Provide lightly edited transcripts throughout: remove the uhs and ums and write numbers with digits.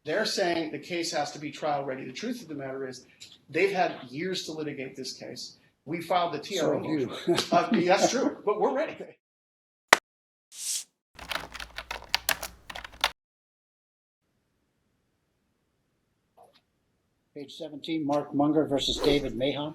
They're saying the case has to be trial ready. The truth of the matter is they've had years to litigate this case. We filed the TRO motion. That's true, but we're ready. Page 17, Mark Munger versus David Mahon.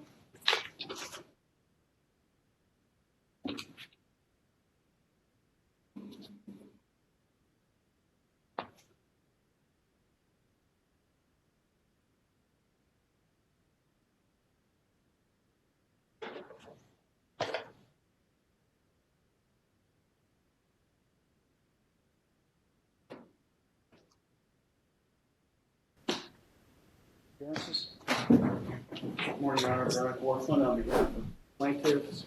Good morning, Your Honor. Brenoch Wirthlin on behalf of plaintiffs,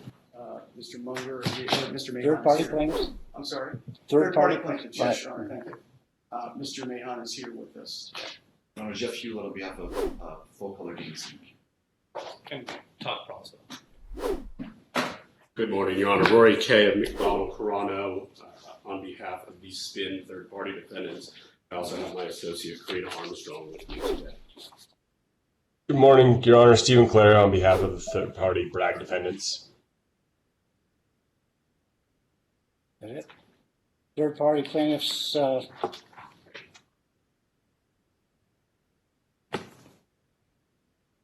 Mr. Munger, Mr. Mahon. Third-party plaintiffs? I'm sorry? Third-party plaintiffs, yes, Your Honor. Thank you. Mr. Mahon is here with us. Your Honor, Jeff Hulet on behalf of Full Color Games. And talk also. Good morning, Your Honor. Rory Kay of McDonald Carano on behalf of the Spin third-party defendants. I also have my associate, Karina Armstrong, with me today. Good morning, Your Honor. Steven Caloiaro on behalf of the third-party Bragg defendants. Is it? Third-party plaintiffs,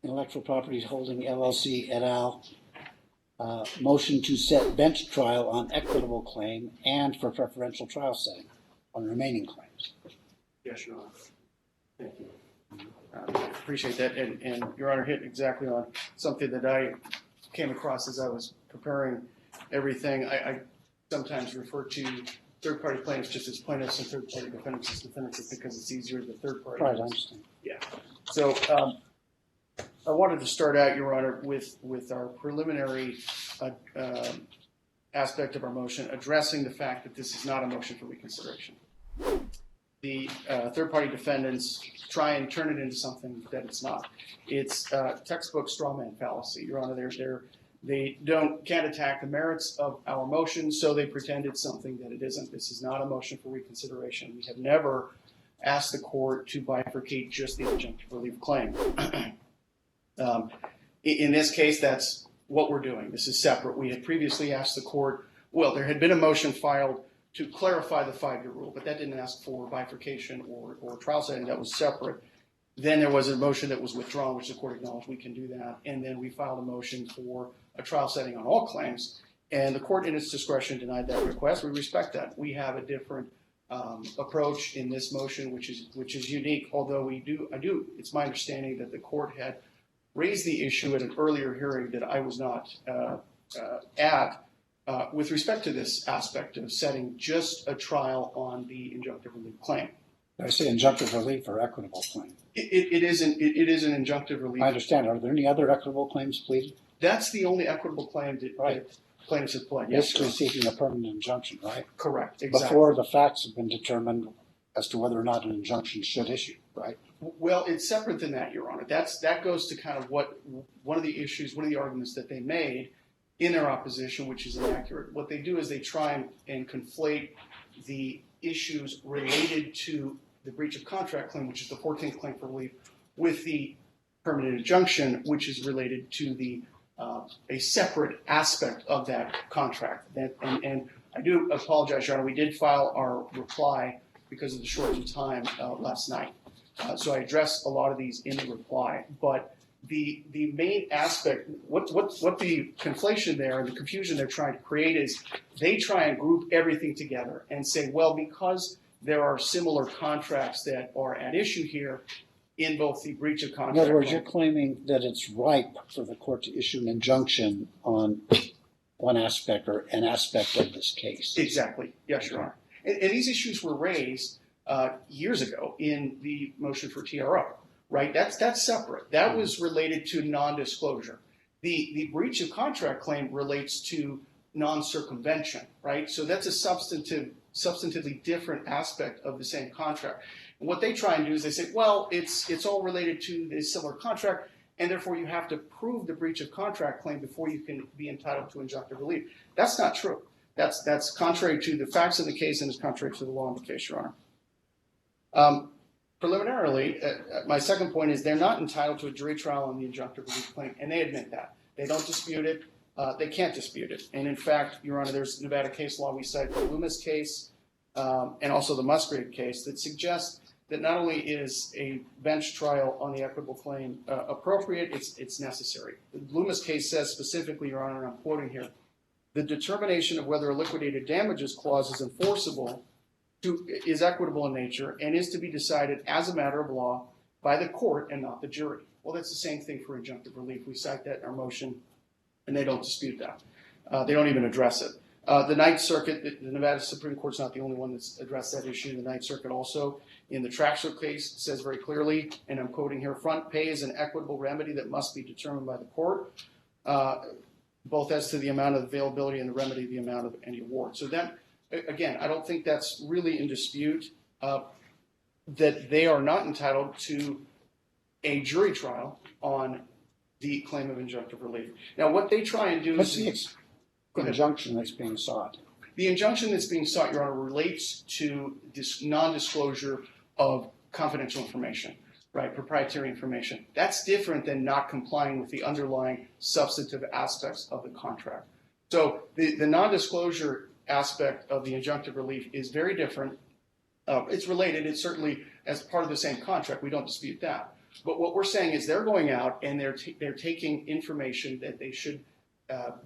Intellectual Properties Holding LLC et al. Motion to set bench trial on equitable claim and for preferential trial setting on remaining claims. Yes, Your Honor. Thank you. Appreciate that. And Your Honor hit exactly on something that I came across as I was preparing everything. I sometimes refer to third-party plaintiffs just as plaintiffs and third-party defendants as defendants because it's easier the third party. Right, I understand. Yeah. So I wanted to start out, Your Honor, with our preliminary aspect of our motion, addressing the fact that this is not a motion for reconsideration. The third-party defendants try and turn it into something that it's not. It's textbook straw man fallacy, Your Honor. They can't attack the merits of our motion, so they pretend it's something that it isn't. This is not a motion for reconsideration. We have never asked the court to bifurcate just the injunctive relief claim. In this case, that's what we're doing. This is separate. We had previously asked the court, well, there had been a motion filed to clarify the 5-year rule, but that didn't ask for bifurcation or trial setting. That was separate. Then there was a motion that was withdrawn, which the court acknowledged we can do that. And then we filed a motion for a trial setting on all claims. And the court, in its discretion, denied that request. We respect that. We have a different approach in this motion, which is unique. Although it's my understanding that the court had raised the issue at an earlier hearing that I was not at. With respect to this aspect of setting just a trial on the injunctive relief claim. I say injunctive relief or equitable claim. It is an injunctive relief. I understand. Are there any other equitable claims pleaded? That's the only equitable claim that plaintiffs have pled. Yes, basically seeking a permanent injunction, right? Correct. Exactly. Before the facts have been determined as to whether or not an injunction should issue, right? Well, it's separate than that, Your Honor. That goes to kind of one of the arguments that they made in their opposition, which is inaccurate. What they do is they try and conflate the issues related to the breach of contract claim, which is the 14th claim for relief, with the permanent injunction, which is related to the a separate aspect of that contract. And I do apologize, Your Honor. We did file our reply because of the shortage of time last night. So I addressed a lot of these in the reply, but the main aspect, what the conflation there and the confusion they're trying to create is they try and group everything together and say, well, because there are similar contracts that are at issue here in both the breach of contract. In other words, you're claiming that it's ripe for the court to issue an injunction on one aspect or an aspect of this case. Exactly. Yes, Your Honor. And these issues were raised years ago in the motion for TRO. Right, that's separate. That was related to non-disclosure. The breach of contract claim relates to non-circumvention, right? So that's a substantively different aspect of the same contract. And what they try and do is they say, well, it's all related to this similar contract, and therefore you have to prove the breach of contract claim before you can be entitled to injunctive relief. That's not true. That's contrary to the facts of the case and is contrary to the law in the case, Your Honor. Preliminarily, my second point is they're not entitled to a jury trial on the injunctive relief claim, and they admit that. They don't dispute it. They can't dispute it. And in fact, Your Honor, there's Nevada case law. We cite the Loomis case and also the Musgrave case that suggests that not only is a bench trial on the equitable claim appropriate, it's necessary. The Loomis case says specifically, Your Honor, and I'm quoting here, the determination of whether a liquidated damages clause is enforceable is equitable in nature and is to be decided as a matter of law by the court and not the jury. Well, that's the same thing for injunctive relief. We cite that in our motion, and they don't dispute that. They don't even address it. The Ninth Circuit, the Nevada Supreme Court's not the only one that's addressed that issue. The Ninth Circuit also, in the Traxler case, says very clearly, and I'm quoting here, front pay is an equitable remedy that must be determined by the court, both as to the amount of availability and the remedy, the amount of any award. So that, again, I don't think that's really in dispute, that they are not entitled to a jury trial on the claim of injunctive relief. Now, what they try and do What's is... the injunction that's being sought? The injunction that's being sought, Your Honor, relates to this non-disclosure of confidential information, right, proprietary information. That's different than not complying with the underlying substantive aspects of the contract. So the non-disclosure aspect of the injunctive relief is very different. It's related. It's certainly as part of the same contract. We don't dispute that. But what we're saying is they're going out and they're taking information that they should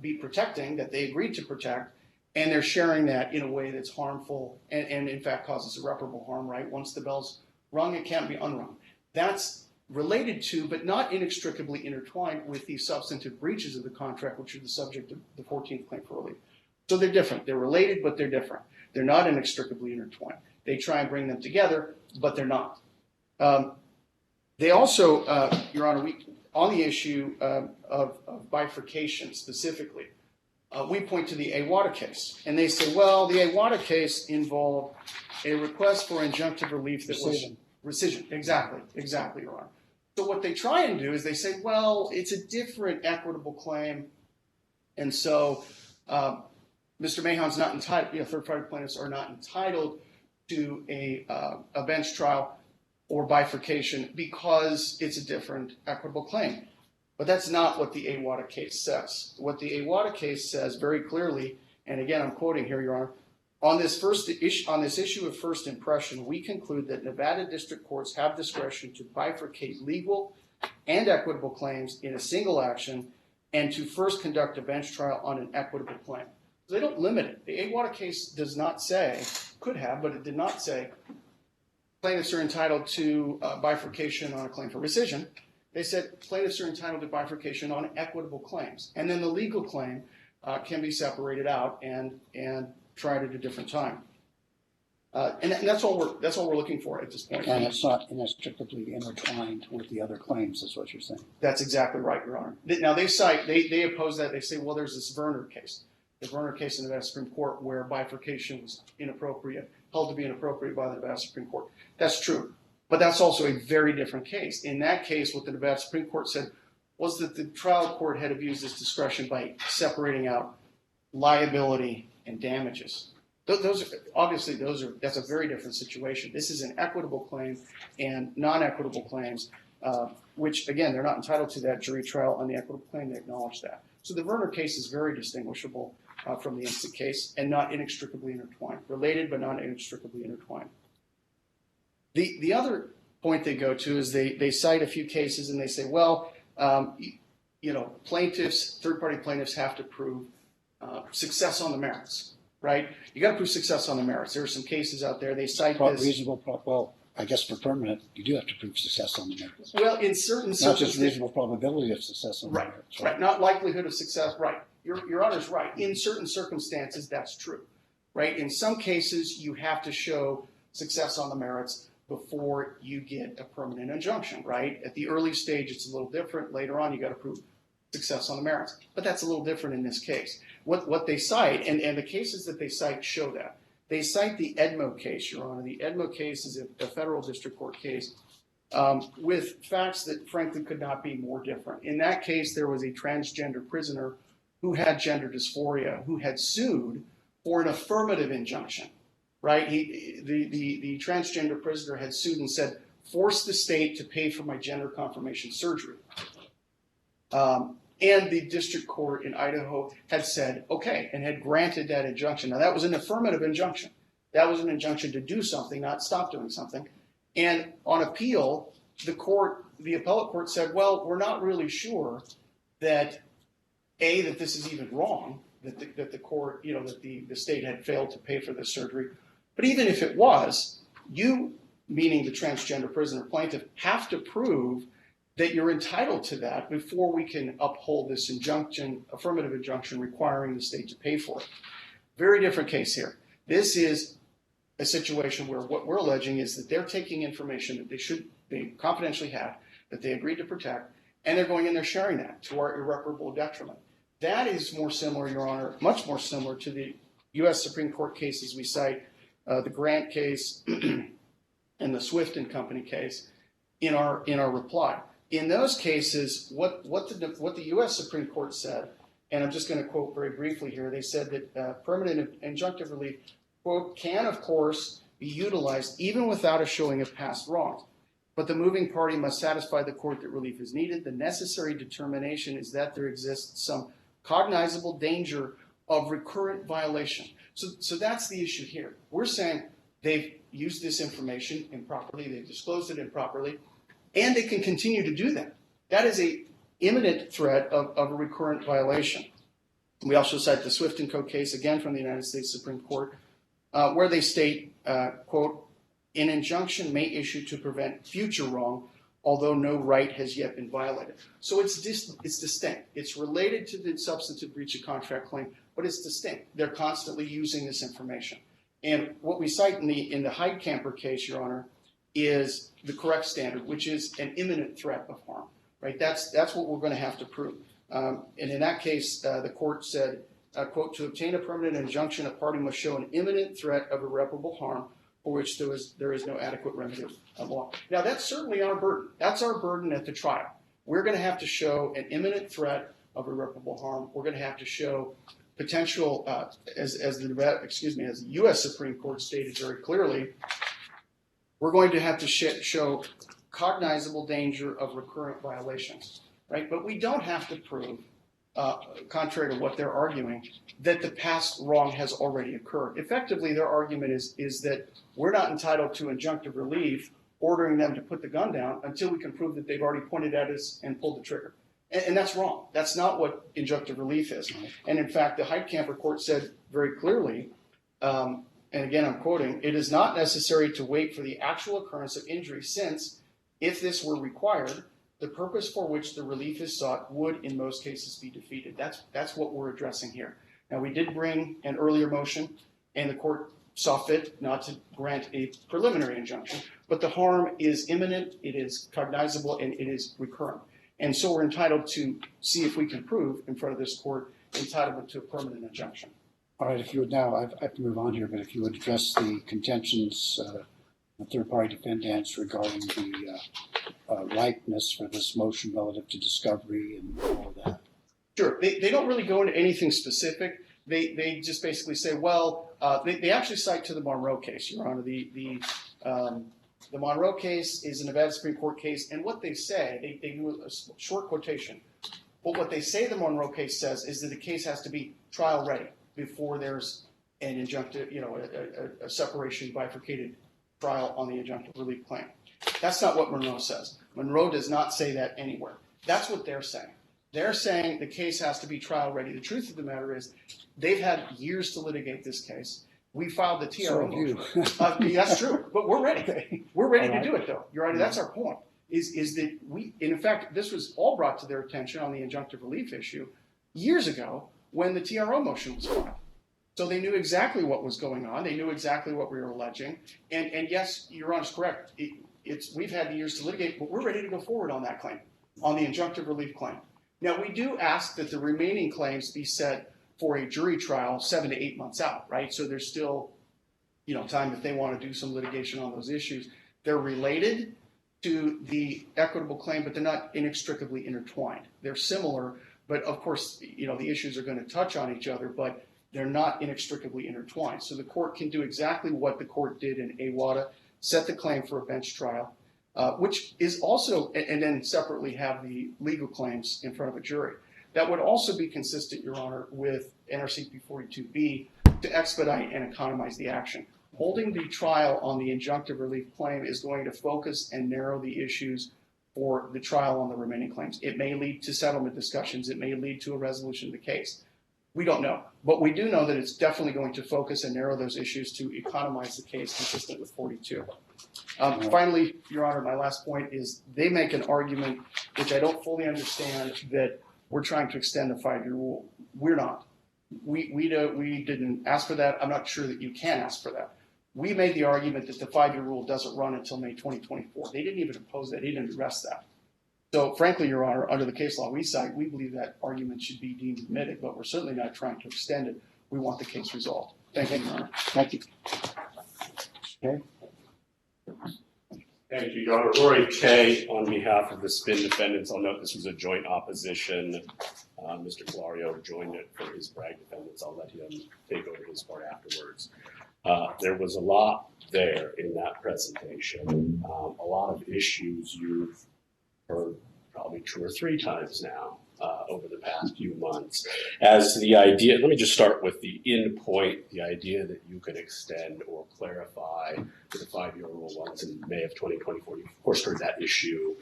be protecting, that they agreed to protect, and they're sharing that in a way that's harmful and in fact causes irreparable harm, right? Once the bell's rung, it can't be unrung. That's related to, but not inextricably intertwined with the substantive breaches of the contract, which are the subject of the 14th claim for relief. So they're different. They're related, but they're different. They're not inextricably intertwined. They try and bring them together, but they're not. They also, Your Honor, on the issue of bifurcation specifically, we point to the Awada case. And they say, well, the Awada case involved a request for injunctive relief that was rescission. Exactly, Your Honor. So what they try and do is they say, well, it's a different equitable claim. And so Mr. Mahon's not entitled, third-party plaintiffs are not entitled to a bench trial or bifurcation because it's a different equitable claim. But that's not what the Awada case says. What the Awada case says very clearly, and again, I'm quoting here, Your Honor, on this issue of first impression, we conclude that Nevada district courts have discretion to bifurcate legal and equitable claims in a single action and to first conduct a bench trial on an equitable claim. So they don't limit it. The Awada case does not say, could have, but it did not say, plaintiffs are entitled to bifurcation on a claim for rescission. They said plaintiffs are entitled to bifurcation on equitable claims. And then the legal claim can be separated out and tried at a different time. And that's all we're looking for at this point. And it's not inextricably intertwined with the other claims, is what you're saying. That's exactly right, Your Honor. Now they oppose that. They say, well, there's this Verner case. The Verner case in the Nevada Supreme Court where bifurcation was inappropriate, held to be inappropriate by the Nevada Supreme Court. That's true. But that's also a very different case. In that case, what the Nevada Supreme Court said was that the trial court had abused its discretion by separating out liability and damages. That's a very different situation. This is an equitable claim and non-equitable claims, which, again, they're not entitled to that jury trial on the equitable claim. They acknowledge that. So the Verner case is very distinguishable from the instant case and not inextricably intertwined. Related, but not inextricably intertwined. The other point they go to is they cite a few cases and they say, well, plaintiffs, third-party plaintiffs have to prove success on the merits, right? You got to prove success on the merits. There are some cases out there. They cite this. Well, I guess for permanent, you do have to prove success on the merits. Well, in certain Not circumstances. just reasonable probability of success on the merits. Right. Not likelihood of success. Right. Your Honor's right. In certain circumstances, that's true, right? In some cases, you have to show success on the merits before you get a permanent injunction, right? At the early stage, it's a little different. Later on, you got to prove success on the merits. But that's a little different in this case. What they cite, and the cases that they cite show that. They cite the Edmo case, Your Honor. The Edmo case is a federal district court case with facts that, frankly, could not be more different. In that case, there was a transgender prisoner who had gender dysphoria, who had sued for an affirmative injunction, right? The transgender prisoner had sued and said, force the state to pay for my gender confirmation surgery. And the district court in Idaho had said, okay, and had granted that injunction. Now, that was an affirmative injunction. That was an injunction to do something, not stop doing something. And on appeal, the appellate court said, well, we're not really sure that this is even wrong, that the court, that the state had failed to pay for this surgery. But even if it was, you, meaning the transgender prisoner plaintiff, have to prove that you're entitled to that before we can uphold this affirmative injunction requiring the state to pay for it. Very different case here. This is a situation where what we're alleging is that they're taking information that they confidentially have, that they agreed to protect, and they're going in there sharing that to our irreparable detriment. That is more similar, Your Honor, much more similar to the U.S. Supreme Court cases we cite, the Grant case and the Swift and Company case in our reply. In those cases, what the U.S. Supreme Court said, and I'm just going to quote very briefly here, they said that permanent injunctive relief, quote, can, of course, be utilized even without a showing of past wrongs. But the moving party must satisfy the court that relief is needed. The necessary determination is that there exists some cognizable danger of recurrent violation. So that's the issue here. We're saying they've used this information improperly, they've disclosed it improperly, and they can continue to do that. That is an imminent threat of a recurrent violation. We also cite the Swift & Co. case, again from the United States Supreme Court, where they state, quote, an injunction may issue to prevent future wrong, although no right has yet been violated. So it's distinct. It's related to the substantive breach of contract claim, but it's distinct. They're constantly using this information. And what we cite in the Heidkamper case, Your Honor, is the correct standard, which is an imminent threat of harm. Right? That's what we're going to have to prove. And in that case, the court said, quote, to obtain a permanent injunction, a party must show an imminent threat of irreparable harm for which there is no adequate remedy of law. Now, that's certainly our burden. That's our burden at the trial. We're going to have to show an imminent threat of irreparable harm. We're going to have to show potential, as the U.S. Supreme Court stated very clearly, we're going to have to show cognizable danger of recurrent violations, right? But we don't have to prove, contrary to what they're arguing, that the past wrong has already occurred. Effectively, their argument is that we're not entitled to injunctive relief, ordering them to put the gun down until we can prove that they've already pointed at us and pulled the trigger. And that's wrong. That's not what injunctive relief is. And in fact, the Heidkamper court said very clearly, and again I'm quoting, it is not necessary to wait for the actual occurrence of injury since, if this were required, the purpose for which the relief is sought would in most cases be defeated. That's what we're addressing here. Now, we did bring an earlier motion, and the court saw fit not to grant a preliminary injunction, but the harm is imminent, it is cognizable, and it is recurrent. And so we're entitled to see if we can prove in front of this court entitlement to a permanent injunction. All right, if you would now, I have to move on here, but if you would address the contentions of third-party defendants regarding the ripeness for this motion relative to discovery and all of that. Sure. They don't really go into anything specific. They just basically say, well, they actually cite to the Monroe case, Your Honor. The Monroe case is a Nevada Supreme Court case, and what they say, they do a short quotation. But what they say the Monroe case says is that the case has to be trial ready before there's an injunctive, a separation bifurcated trial on the injunctive relief claim. That's not what Monroe says. Monroe does not say that anywhere. That's what they're saying. They're saying the case has to be trial ready. The truth of the matter is they've had years to litigate this case. We filed the TRO motion. That's true, but we're ready. We're ready to do it, though. You're right. That's our point. Is that we, and in fact, this was all brought to their attention on the injunctive relief issue years ago when the TRO motion was filed. So they knew exactly what was going on. They knew exactly what we were alleging. And yes, Your Honor's correct. We've had years to litigate, but we're ready to go forward on that claim, on the injunctive relief claim. Now, we do ask that the remaining claims be set for a jury trial 7 to 8 months out, right? So there's still, time if they want to do some litigation on those issues. They're related to the equitable claim, but they're not inextricably intertwined. They're similar, but of course, the issues are going to touch on each other, but they're not inextricably intertwined. So the court can do exactly what the court did in AWADA, set the claim for a bench trial, which is also, and then separately have the legal claims in front of a jury. That would also be consistent, Your Honor, with NRCP 42B to expedite and economize the action. Holding the trial on the injunctive relief claim is going to focus and narrow the issues for the trial on the remaining claims. It may lead to settlement discussions. It may lead to a resolution of the case. We don't know. But we do know that it's definitely going to focus and narrow those issues to economize the case consistent with 42. Finally, Your Honor, my last point is they make an argument, which I don't fully understand, that we're trying to extend the 5-year rule. We're not. We didn't ask for that. I'm not sure that you can ask for that. We made the argument that the 5-year rule doesn't run until May 2024. They didn't even oppose that. They didn't address that. So frankly, Your Honor, under the case law we cite, we believe that argument should be deemed admitted, but we're certainly not trying to extend it. We want the case resolved. Thank you, Your Honor. Thank you. Okay. Thank you, Your Honor. Rory Kay, on behalf of the spin defendants, I'll note this was a joint opposition. Mr. Caloiaro joined it for his Bragg defendants. I'll let him take over his part afterwards. There was a lot there in that presentation, a lot of issues you've heard probably 2 or 3 times now over the past few months. As the idea, let me just start with the end point, the idea that you could extend or clarify the 5-year rule once in May of 2024. You, of course, heard that issue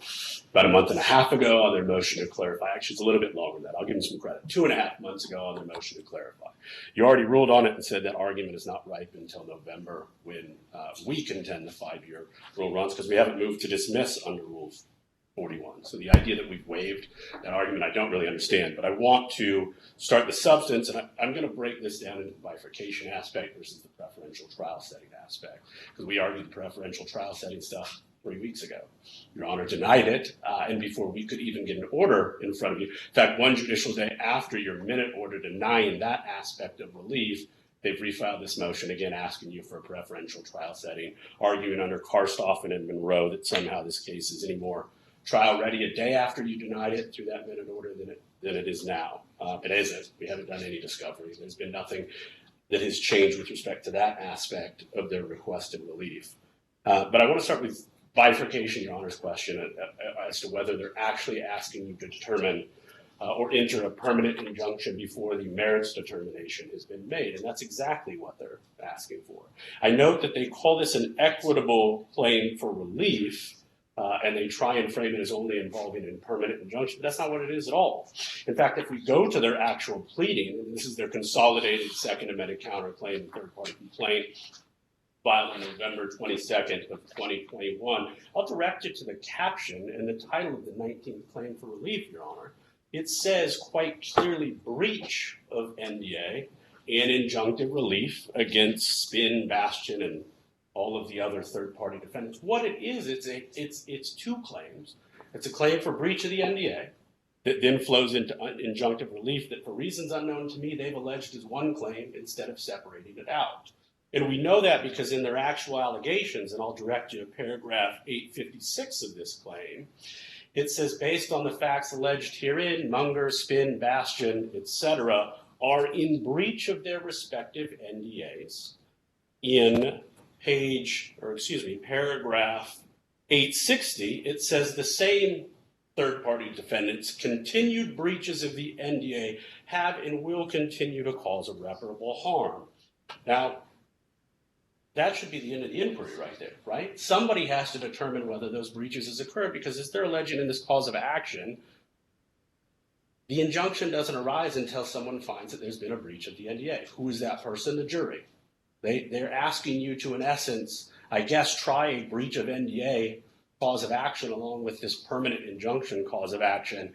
about a month and a half ago on their motion to clarify. Actually, it's a little bit longer than that. I'll give them some credit. 2.5 months ago on their motion to clarify. You already ruled on it and said that argument is not ripe until November when we contend the 5-year rule runs, because we haven't moved to dismiss under Rule 41. So the idea that we've waived that argument, I don't really understand, but I want to start the substance, and I'm going to break this down into the bifurcation aspect versus the preferential trial setting aspect, because we argued the preferential trial setting stuff 3 weeks ago. Your Honor denied it, and before we could even get an order in front of you. In fact, one judicial day after your minute order denying that aspect of relief, they've refiled this motion again, asking you for a preferential trial setting, arguing under Karstoffen and Monroe that somehow this case is any more trial ready a day after you denied it through that minute order than it is now. It isn't. We haven't done any discovery. There's been nothing that has changed with respect to that aspect of their requested relief. But I want to start with bifurcation, Your Honor's question, as to whether they're actually asking you to determine or enter a permanent injunction before the merits determination has been made. And that's exactly what they're asking for. I note that they call this an equitable claim for relief, and they try and frame it as only involving a permanent injunction. But that's not what it is at all. In fact, if we go to their actual pleading, and this is their consolidated Second Amendment counterclaim and third-party complaint filed on November 22nd of 2021, I'll direct you to the caption and the title of the 19th claim for relief, Your Honor. It says quite clearly breach of NDA and injunctive relief against Spin, Bastion, and all of the other third-party defendants. What it is, it's 2 claims. It's a claim for breach of the NDA that then flows into injunctive relief that, for reasons unknown to me, they've alleged is 1 claim instead of separating it out. And we know that because in their actual allegations, and I'll direct you to paragraph 856 of this claim, it says, based on the facts alleged herein, Munger, Spin, Bastion, etc., are in breach of their respective NDAs in paragraph 860, it says the same third-party defendants' continued breaches of the NDA have and will continue to cause irreparable harm. Now, that should be the end of the inquiry right there, right? Somebody has to determine whether those breaches has occurred, because as they're alleging in this cause of action, the injunction doesn't arise until someone finds that there's been a breach of the NDA. Who is that person? The jury. They're asking you to, in essence, I guess, try a breach of NDA cause of action along with this permanent injunction cause of action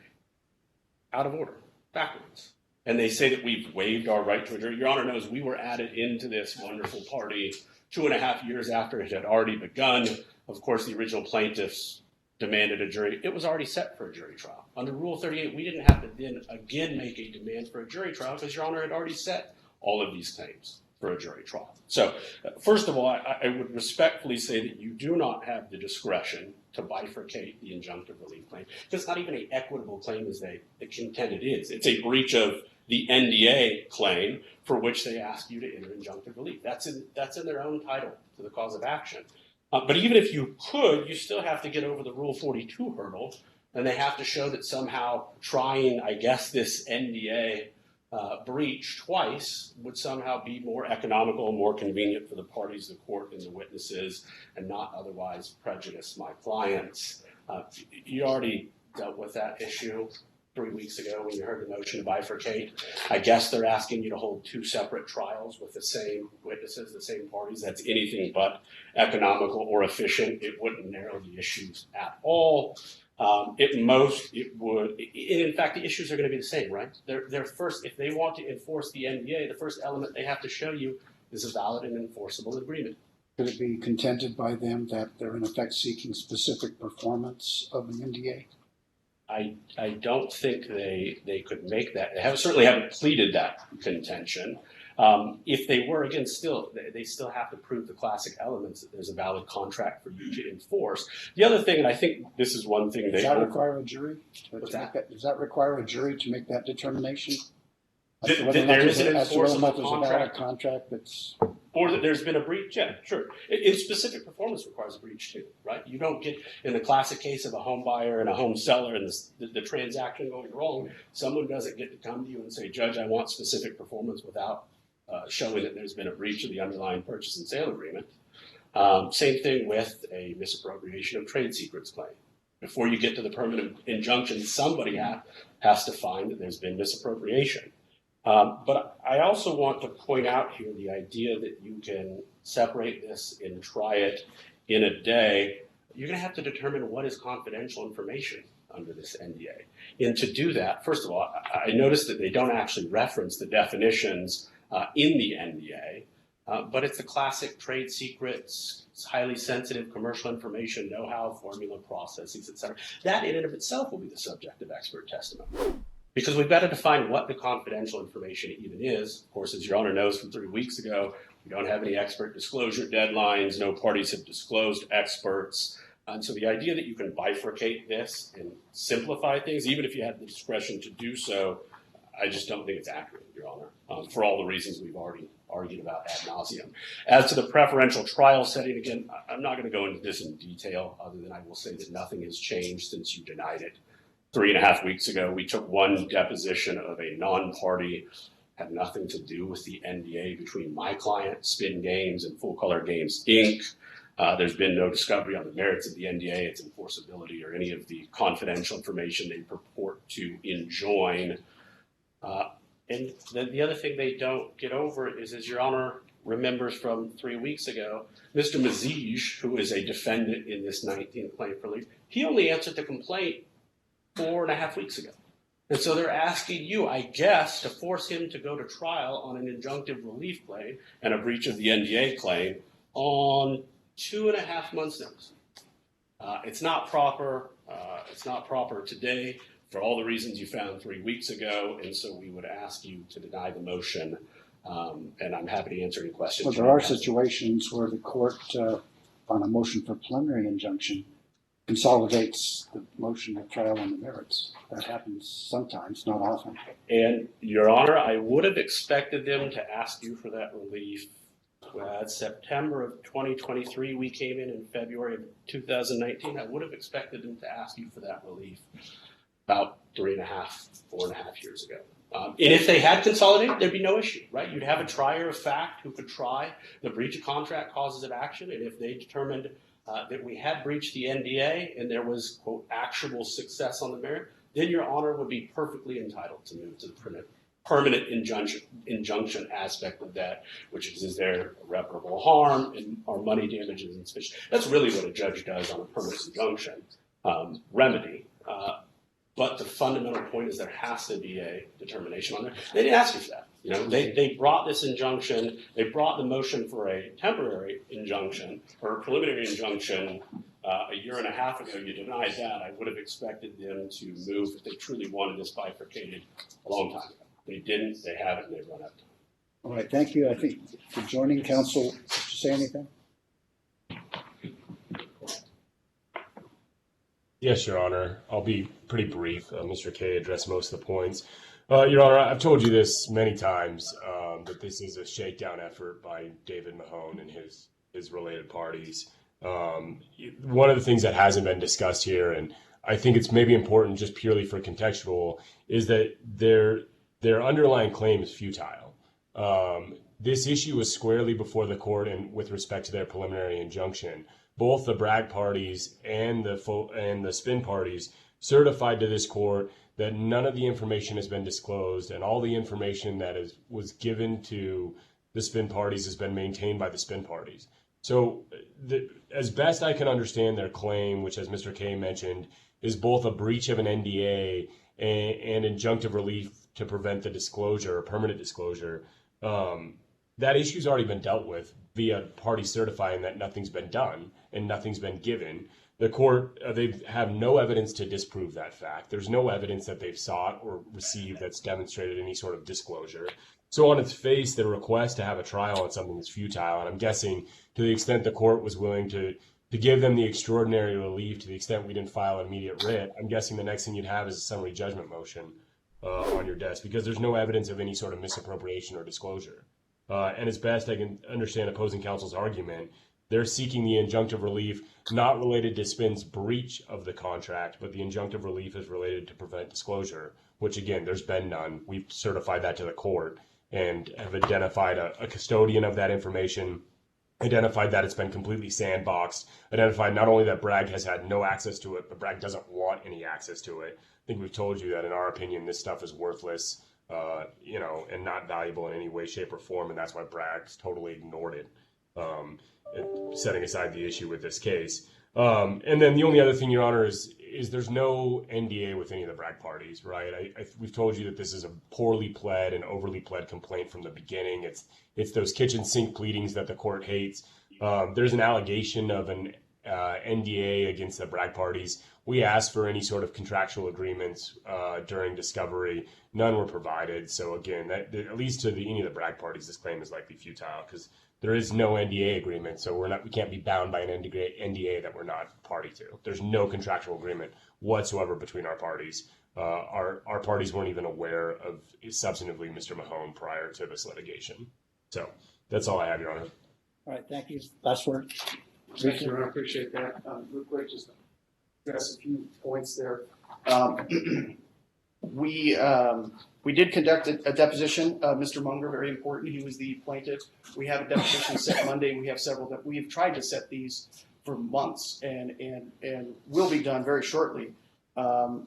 out of order, backwards. And they say that we've waived our right to a jury. Your Honor knows we were added into this wonderful party 2.5 years after it had already begun. Of course, the original plaintiffs demanded a jury. It was already set for a jury trial. Under Rule 38, we didn't have to then again make a demand for a jury trial because Your Honor had already set all of these claims for a jury trial. So, first of all, I would respectfully say that you do not have the discretion to bifurcate the injunctive relief claim. It's not even an equitable claim as they contend it is. It's a breach of the NDA claim for which they ask you to enter injunctive relief. That's in their own title to the cause of action. But even if you could, you still have to get over the Rule 42 hurdle, and they have to show that somehow trying, I guess, this NDA breach twice would somehow be more economical and more convenient for the parties, the court, and the witnesses, and not otherwise prejudice my clients. You already dealt with that issue 3 weeks ago when you heard the motion to bifurcate. I guess they're asking you to hold 2 separate trials with the same witnesses, the same parties. That's anything but economical or efficient. It wouldn't narrow the issues at all. In fact, the issues are going to be the same, right? They're first, if they want to enforce the NDA, the first element they have to show you is a valid and enforceable agreement. Could it be contended by them that they're in effect seeking specific performance of an NDA? I don't think they could make that. They certainly haven't pleaded that contention. If they were, again, they still have to prove the classic elements that there's a valid contract for you to enforce. The other thing, and I think this is one thing Does that require a jury? What's that? Does that require a jury to make that determination? There is an as to whether or not enforceable there's a valid contract that's... Or that there's been a breach, yeah, sure. In specific performance requires a breach too, right? You don't get, in the classic case of a home buyer and a home seller and the transaction going wrong, someone doesn't get to come to you and say, Judge, I want specific performance without showing that there's been a breach of the underlying purchase and sale agreement. Same thing with a misappropriation of trade secrets claim. Before you get to the permanent injunction, somebody has to find that there's been misappropriation. But I also want to point out here the idea that you can separate this and try it in a day. You're going to have to determine what is confidential information under this NDA. And to do that, first of all, I noticed that they don't actually reference the definitions in the NDA, but it's the classic trade secrets, it's highly sensitive commercial information, know-how, formula, processes, etc. That in and of itself will be the subject of expert testimony. Because we've got to define what the confidential information even is. Of course, as Your Honor knows from 3 weeks ago, we don't have any expert disclosure deadlines. No parties have disclosed experts. And so the idea that you can bifurcate this and simplify things, even if you had the discretion to do so, I just don't think it's accurate, Your Honor, for all the reasons we've already argued about ad nauseum. As to the preferential trial setting, again, I'm not going to go into this in detail, other than I will say that nothing has changed since you denied it. 3.5 weeks ago, we took one deposition of a non-party, had nothing to do with the NDA between my client, Spin Games, and Full Color Games, Inc. There's been no discovery on the merits of the NDA, its enforceability, or any of the confidential information they purport to enjoin. And then the other thing they don't get over is, as Your Honor remembers from 3 weeks ago, Mr. Mazij, who is a defendant in this 19th claim for relief, he only answered the complaint 4.5 weeks ago. And so they're asking you, I guess, to force him to go to trial on an injunctive relief claim and a breach of the NDA claim on 2.5 months' notice. It's not proper. It's not proper today for all the reasons you found 3 weeks ago. And so we would ask you to deny the motion. And I'm happy to answer any questions. Well, there are situations where the court, on a motion for preliminary injunction, consolidates the motion of trial on the merits. That happens sometimes, not often. And Your Honor, I would have expected them to ask you for that relief. It's September of 2023. We came in February of 2019. I would have expected them to ask you for that relief about 4.5 years ago. And if they had consolidated, there'd be no issue, right? You'd have a trier of fact who could try the breach of contract causes of action. And if they determined that we had breached the NDA and there was, quote, actual success on the merit, then Your Honor would be perfectly entitled to move to the permanent injunction aspect of that, which is there irreparable harm or money damages and such. That's really what a judge does on a permanent injunction remedy. But the fundamental point is there has to be a determination on there. They didn't ask you for that. You know, they brought this injunction, they brought the motion for a temporary injunction or a preliminary injunction 1.5 years ago. You denied that. I would have expected them to move if they truly wanted this bifurcated a long time ago. They didn't, they haven't, and they've run out of time. All right, thank you. I think for joining counsel, did you say anything? Yes, Your Honor. I'll be pretty brief. Mr. Kay addressed most of the points. Your Honor, I've told you this many times, that this is a shakedown effort by David Mahon and his related parties. One of the things that hasn't been discussed here, and I think it's maybe important just purely for contextual, is that their underlying claim is futile. This issue was squarely before the court, and with respect to their preliminary injunction, both the Bragg parties and the spin parties certified to this court that none of the information has been disclosed, and all the information that was given to the spin parties has been maintained by the spin parties. So, as best I can understand their claim, which, as Mr. Kay mentioned, is both a breach of an NDA and injunctive relief to prevent the disclosure or permanent disclosure, that issue's already been dealt with via parties certifying that nothing's been done and nothing's been given. The court, they have no evidence to disprove that fact. There's no evidence that they've sought or received that's demonstrated any sort of disclosure. So on its face, the request to have a trial on something is futile. And I'm guessing to the extent the court was willing to give them the extraordinary relief, to the extent we didn't file an immediate writ, I'm guessing the next thing you'd have is a summary judgment motion on your desk, because there's no evidence of any sort of misappropriation or disclosure. And as best I can understand opposing counsel's argument, they're seeking the injunctive relief not related to Spin's breach of the contract, but the injunctive relief is related to prevent disclosure, which again, there's been none. We've certified that to the court and have identified a custodian of that information, identified that it's been completely sandboxed, identified not only that Bragg has had no access to it, but Bragg doesn't want any access to it. I think we've told you that in our opinion, this stuff is worthless, and not valuable in any way, shape, or form, and that's why Bragg's totally ignored it, setting aside the issue with this case. And then the only other thing, Your Honor, is there's no NDA with any of the Bragg parties, right? We've told you that this is a poorly pled and overly pled complaint from the beginning. It's those kitchen sink pleadings that the court hates. There's an allegation of an NDA against the Bragg parties. We asked for any sort of contractual agreements during discovery. None were provided. So again, at least to any of the Bragg parties, this claim is likely futile because there is no NDA agreement. So we can't be bound by an NDA that we're not party to. There's no contractual agreement whatsoever between our parties. Our parties weren't even aware of substantively Mr. Mahon prior to this litigation. So that's all I have, Your Honor. All right, thank you. Last word. Thank you, I appreciate that. Real quick, just address a few points there. We did conduct a deposition of Mr. Munger, very important. He was the plaintiff. We have a deposition set Monday. We have several that we have tried to set these for months and will be done very shortly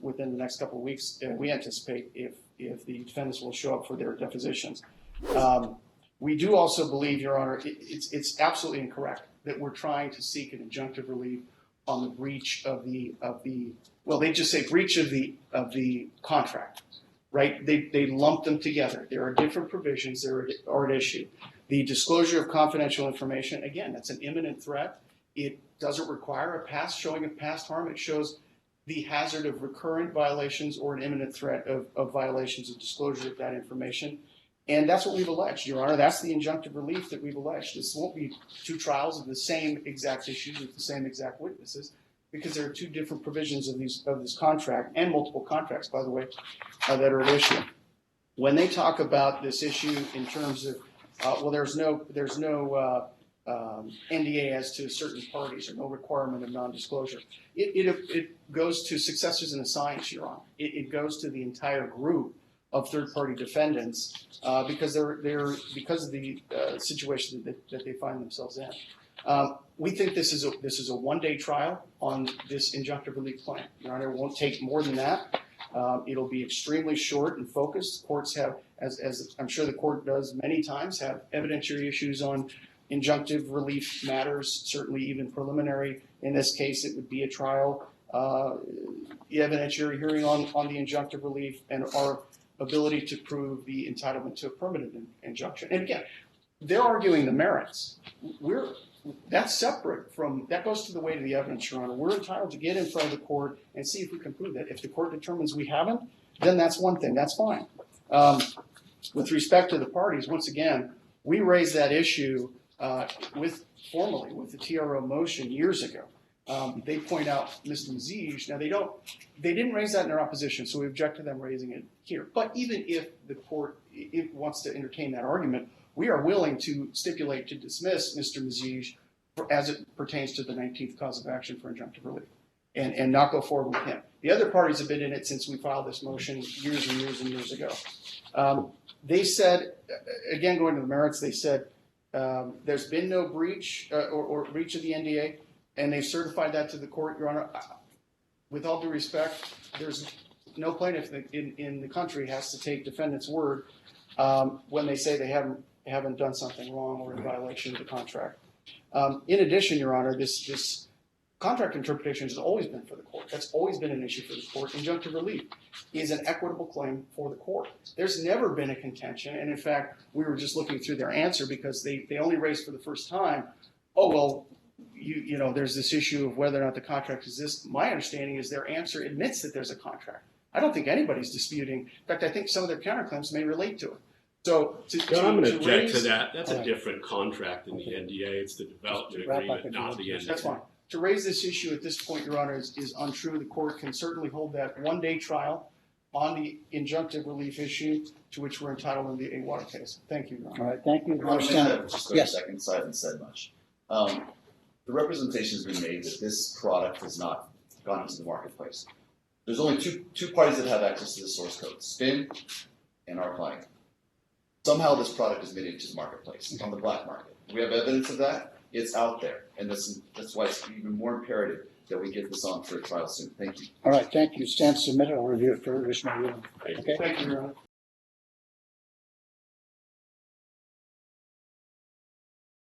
within the next couple of weeks. And we anticipate if the defendants will show up for their depositions. We do also believe, Your Honor, it's absolutely incorrect that we're trying to seek an injunctive relief on the breach of the well, they just say breach of the contract, right? They lump them together. There are different provisions that are at issue. The disclosure of confidential information, again, that's an imminent threat. It doesn't require a showing of past harm. It shows the hazard of recurrent violations or an imminent threat of violations of disclosure of that information. And that's what we've alleged, Your Honor. That's the injunctive relief that we've alleged. This won't be two trials of the same exact issues with the same exact witnesses, because there are two different provisions of this contract, and multiple contracts, by the way, that are at issue. When they talk about this issue in terms of, there's no NDA as to certain parties or no requirement of non-disclosure. It goes to successors and assigns, Your Honor. It goes to the entire group of third-party defendants because because of the situation that they find themselves in. We think this is a one-day trial on this injunctive relief claim. Your Honor, it won't take more than that. It'll be extremely short and focused. Courts have, as I'm sure the court does many times, have evidentiary issues on injunctive relief matters, certainly even preliminary. In this case, it would be a trial, evidentiary hearing on the injunctive relief and our ability to prove the entitlement to a permanent injunction. And again, they're arguing the merits. That's separate from, that goes to the weight of the evidence, Your Honor. We're entitled to get in front of the court and see if we can prove that. If the court determines we haven't, then that's one thing. That's fine. With respect to the parties, once again, we raised that issue formally with the TRO motion years ago. They point out Mr. Mazij. Now they didn't raise that in their opposition, so we object to them raising it here. But even if the court wants to entertain that argument, we are willing to stipulate to dismiss Mr. Mazij as it pertains to the 19th cause of action for injunctive relief, and not go forward with him. The other parties have been in it since we filed this motion years and years and years ago. They said, again, going to the merits, they said there's been no breach or breach of the NDA, and they certified that to the court, Your Honor. With all due respect, there's no plaintiff in the country has to take defendant's word when they say they haven't done something wrong or in violation of the contract. In addition, Your Honor, this contract interpretation has always been for the court. That's always been an issue for the court. Injunctive relief is an equitable claim for the court. There's never been a contention, and in fact, we were just looking through their answer because they only raised for the first time, oh, well, you know, there's this issue of whether or not the contract exists. My understanding is their answer admits that there's a contract. I don't think anybody's disputing. In fact, I think some of their counterclaims may relate to it. So John, I'm going to object raise, to that. That's a Alright. different contract than the NDA. It's the development Wrap up agreement, and not the do it. NDA. That's fine. To raise this issue at this point, Your Honor, is untrue. The court can certainly hold that one-day trial on the injunctive relief issue to which we're entitled in the A-Water case. Thank you, Your Honor. All right, thank you. Your Honor, may I have just 30 Yes. seconds? I haven't said much. The representation has been made that this product has not gone into the marketplace. There's only two parties that have access to the source code, Spin and our client. Somehow this product is made into the marketplace on the black market. We have evidence of that. It's out there. And that's why it's even more imperative that we get this on for a trial soon. Thank you. All right, thank you. Stand submitted. I'll review it for additional review. Okay. Thank you, Your Honor.